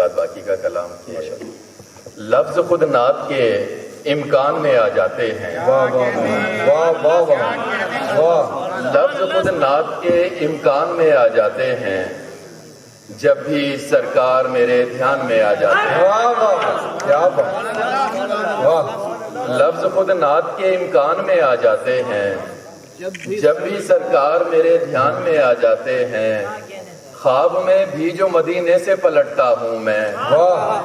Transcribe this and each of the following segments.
بعد باقی کا کلام کیا۔ لفظ خود نعت کے امکان میں آ جاتے ہیں، واہ واہ واہ واہ واہ واہ، لفظ خود نعت کے امکان میں آ جاتے ہیں، جب بھی سرکار میرے دھیان میں آ جاتے ہیں۔ واہ واہ کیا بات، واہ لفظ خود نعت کے امکان میں آ جاتے ہیں، جب بھی سرکار میرے دھیان میں آ جاتے ہیں۔ خواب میں بھی جو مدینے سے پلٹتا ہوں میں، واہ،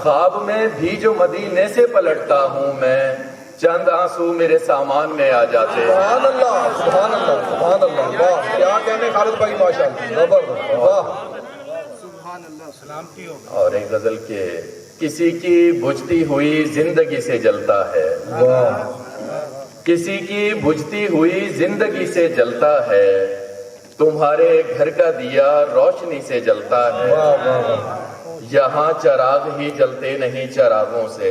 خواب میں بھی جو مدینے سے پلٹتا ہوں میں، چند آنسو میرے سامان میں آ جاتے ہیں۔ سبحان اللہ سبحان اللہ سبحان اللہ، واہ کیا کہنے خالد بھائی، ماشاء اللہ، زبردست، واہ اور ایک غزل کے کسی کی بجھتی ہوئی زندگی سے جلتا ہے، واہ، کسی کی بجھتی ہوئی زندگی سے جلتا ہے، تمہارے گھر کا دیا روشنی سے جلتا ہے۔ واہ واہ واہ، یہاں چراغ ہی جلتے نہیں چراغوں سے،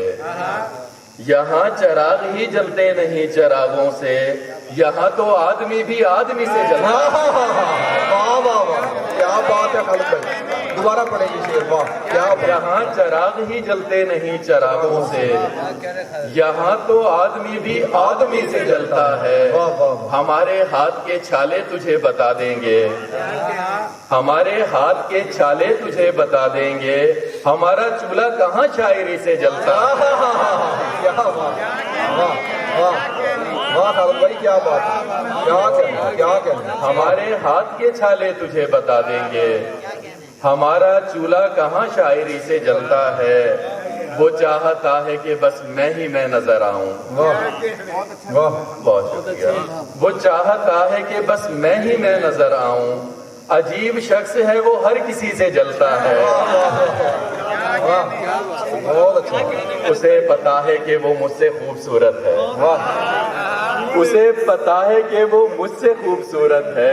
یہاں چراغ ہی جلتے نہیں چراغوں سے، یہاں تو آدمی بھی آدمی سے جلتا ہے۔ واہ واہ واہ، کیا بات ہے خالد بھائی، دوبارہ پڑھیں گے شعر، واہ کیا بات، یہاں چراغ ہی جلتے نہیں چراغوں سے، یہاں تو آدمی بھی آدمی سے جلتا ہے۔ واہ واہ، ہمارے ہاتھ کے چھالے تجھے بتا دیں گے، ہمارے ہاتھ کے چھالے تجھے بتا دیں گے، ہمارا چولہا کہاں شاعری سے جلتا ہے۔ کیا بات، واہ واہ واہ خالد بھائی، کیا بات، کیا کہنا کیا کہنا، ہمارے ہاتھ کے چھالے تجھے بتا دیں گے، ہمارا چولہا کہاں شاعری سے جلتا ہے۔ وہ چاہتا ہے کہ بس میں ہی میں نظر آؤں، واہ واہ، بہت شکریہ۔ وہ چاہتا ہے کہ بس میں ہی میں نظر آؤں، عجیب شخص ہے وہ ہر کسی سے جلتا ہے۔ واہ بہت اچھا، اسے پتا ہے کہ وہ مجھ سے خوبصورت ہے، واہ اسے پتا ہے کہ وہ مجھ سے خوبصورت ہے،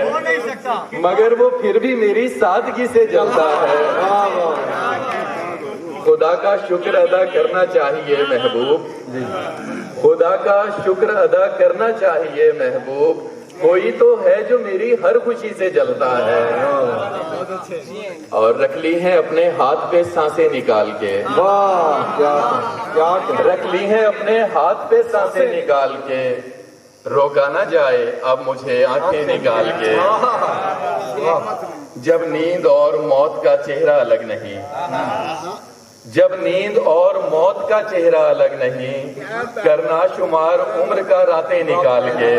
مگر وہ پھر بھی میری سادگی سے جلتا ہے۔ واہ واہ، خدا کا شکر ادا کرنا چاہیے محبوب، خدا کا شکر ادا کرنا چاہیے محبوب، کوئی تو ہے جو میری ہر خوشی سے جلتا ہے۔ اور رکھ لی ہیں اپنے ہاتھ پہ سانسیں نکال کے، واہ کیا کیا کہنا، رکھ لی ہیں اپنے ہاتھ پہ سانسیں نکال کے، روکا نہ جائے اب مجھے آنکھیں نکال کے۔ واہ جب نیند اور موت کا چہرہ الگ نہیں، جب نیند اور موت کا چہرہ الگ نہیں، کرنا شمار عمر کا راتیں نکال کے۔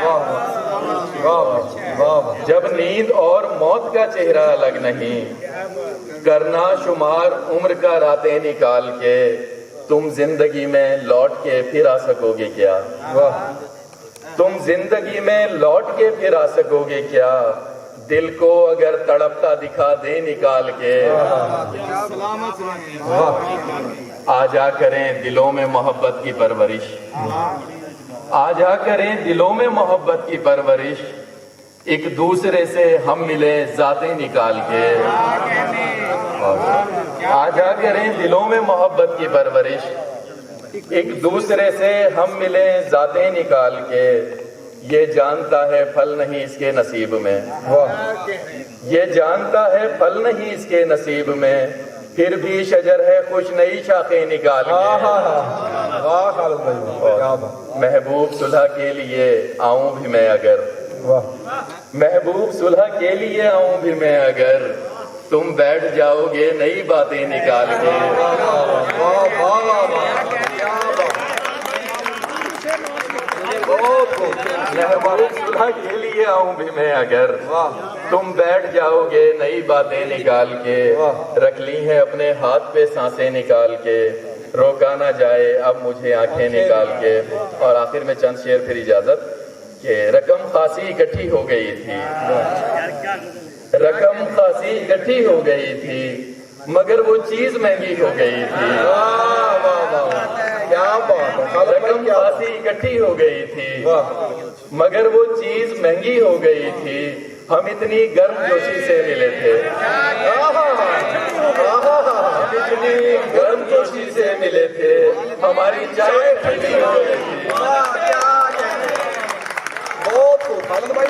واہ واہ، جب نیند اور موت کا چہرہ الگ نہیں، کرنا شمار عمر کا راتیں نکال کے، تم زندگی میں لوٹ کے پھر آ سکو گے کیا، واہ تم زندگی میں لوٹ کے پھر آ سکو گے کیا، دل کو اگر تڑپتا دکھا دے نکال کے۔ آ جا کریں دلوں میں محبت کی پرورش، آ جا کریں دلوں میں محبت کی پرورش، ایک دوسرے سے ہم ملے ذاتیں نکال کے۔ آ جا کریں دلوں میں محبت کی پرورش، ایک دوسرے سے ہم ملے ذاتیں نکال کے۔ یہ جانتا ہے پھل نہیں اس کے نصیب میں، یہ جانتا ہے پھل نہیں اس کے نصیب میں، پھر بھی شجر ہے خوش نئی شاخیں نکال کے۔ واہ خالد بھائی، کیا بات، محبوب صلح کے لیے آؤں بھی میں اگر، واہ محبوب صلح کے لیے آؤں بھی میں اگر، تم بیٹھ جاؤ گے نئی باتیں نکال کے۔ محبوب صلح کے لیے آؤں بھی میں اگر، تم بیٹھ جاؤ گے نئی باتیں نکال کے، رکھ لی ہیں اپنے ہاتھ پہ سانسیں نکال کے، روکا نہ جائے اب مجھے آنکھیں نکال کے۔ اور آخر میں چند شعر پھر اجازت کہ رقم خاصی اکٹھی ہو گئی تھی، رقم خاصی اکٹھی ہو گئی تھی، مگر وہ چیز مہنگی ہو گئی تھی۔ کیا بات ہے، رقم خاصی اکٹھی ہو گئی تھی، مگر وہ چیز مہنگی ہو گئی تھی، ہم اتنی گرم جوشی سے ملے تھے، اتنی گرم جوشی سے ملے تھے، ہماری چائے ٹھنڈی ہو گئی تھی۔ بہت خالد بھائی،